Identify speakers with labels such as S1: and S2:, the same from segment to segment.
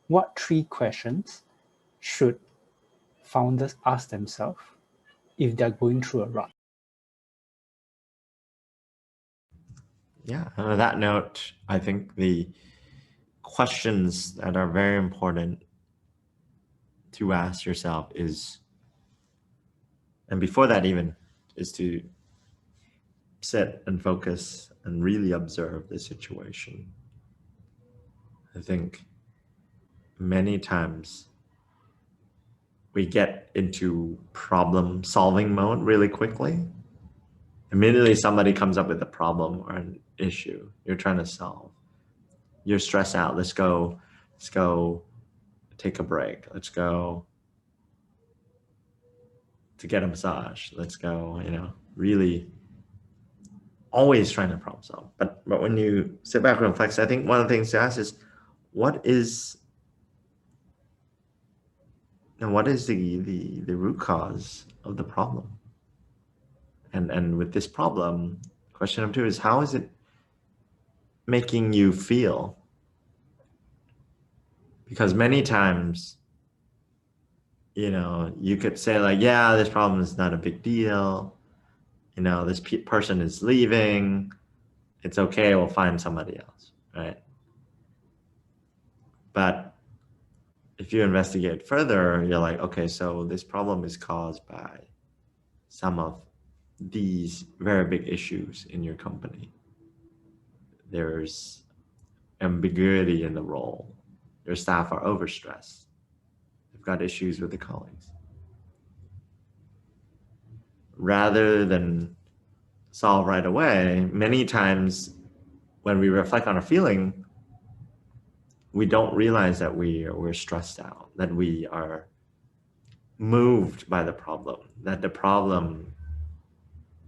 S1: what 3 questions should founders ask themselves if they're going through a rut?
S2: Yeah, on that note, I think the questions that are very important to ask yourself is, and before that even, is to sit and focus and really observe the situation. I think many times we get into problem solving mode really quickly. Immediately somebody comes up with a problem or an issue you're trying to solve. You're stressed out. Let's go take a break. Let's go to get a massage. Let's go, really always trying to problem solve. But when you sit back and reflect, I think one of the things to ask is, what is the root cause of the problem? And with this problem, question number 2 is, how is it making you feel? Because many times, you could say like, yeah, this problem is not a big deal. This person is leaving. It's okay, we'll find somebody else, right? But if you investigate further, you're like, okay, so this problem is caused by some of these very big issues in your company. There's ambiguity in the role. Your staff are overstressed. They've got issues with the colleagues. Rather than solve right away, many times when we reflect on our feeling, we don't realize that we're stressed out, that we are moved by the problem, that the problem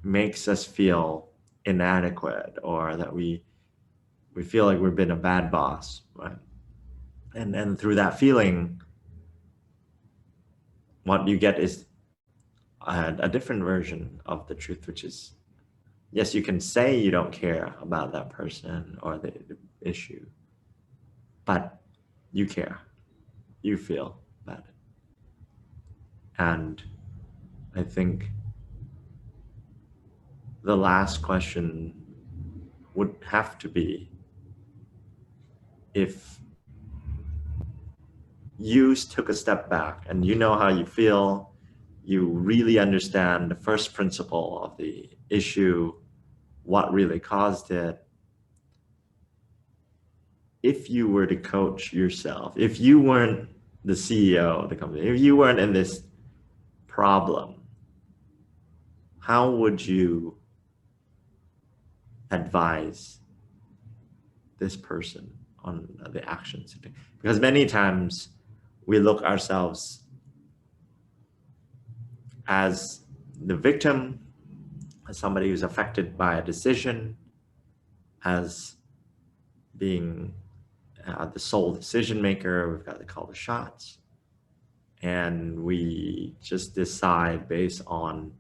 S2: makes us feel inadequate, or that we feel like we've been a bad boss, right? And through that feeling, what you get is a different version of the truth, which is, yes, you can say you don't care about that person or the issue, but you care, you feel about it. And I think the last question would have to be, if you took a step back and you know how you feel, you really understand the first principle of the issue, what really caused it. If you were to coach yourself, if you weren't the CEO of the company, if you weren't in this problem, how would you advise this person on the actions? Because many times we look ourselves as the victim, as somebody who's affected by a decision, as being the sole decision maker. We've got to call the shots, and we just decide based on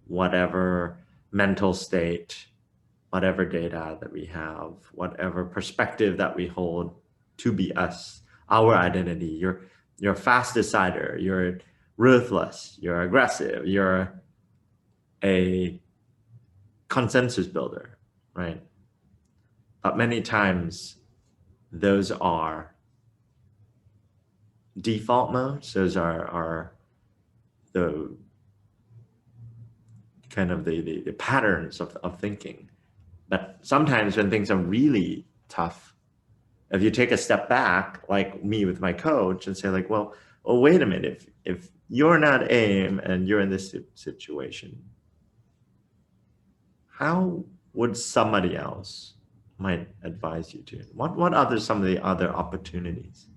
S2: whatever mental state, whatever data that we have, whatever perspective that we hold to be us, our identity. You're a fast decider, you're ruthless, you're aggressive, you're a consensus builder, right? But many times those are default modes. Those are the kind of the patterns of thinking. But sometimes when things are really tough, if you take a step back, like me with my coach, and say like, well, wait a minute, if you're not AIM and you're in this situation, how would somebody else might advise you to? What are some of the other opportunities?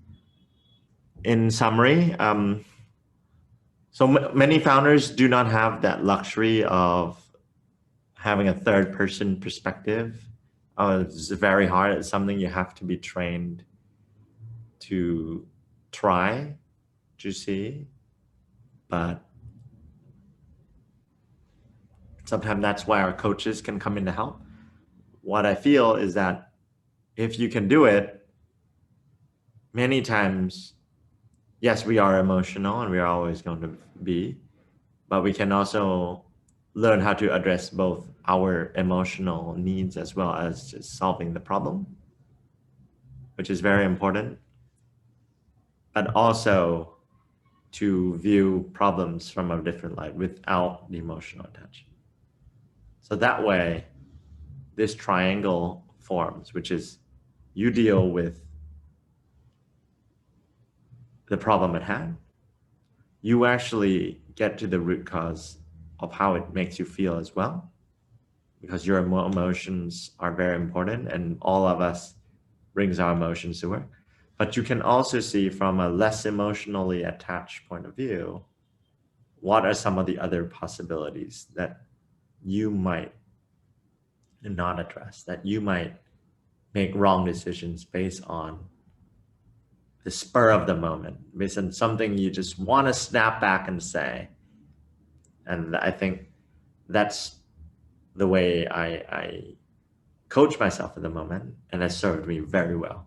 S2: In summary, so many founders do not have that luxury of having a third person perspective. It's very hard. It's something you have to be trained to try to see, but sometimes that's why our coaches can come in to help. What I feel is that if you can do it, many times, yes, we are emotional and we are always going to be, but we can also learn how to address both our emotional needs as well as just solving the problem, which is very important, but also to view problems from a different light without the emotional attachment. So that way, this triangle forms, which is you deal with the problem at hand, you actually get to the root cause of how it makes you feel as well, because your emotions are very important and all of us brings our emotions to work. But you can also see from a less emotionally attached point of view, what are some of the other possibilities that you might not address, that you might make wrong decisions based on the spur of the moment, based on something you just want to snap back and say. And I think that's the way I coach myself at the moment, and it served me very well.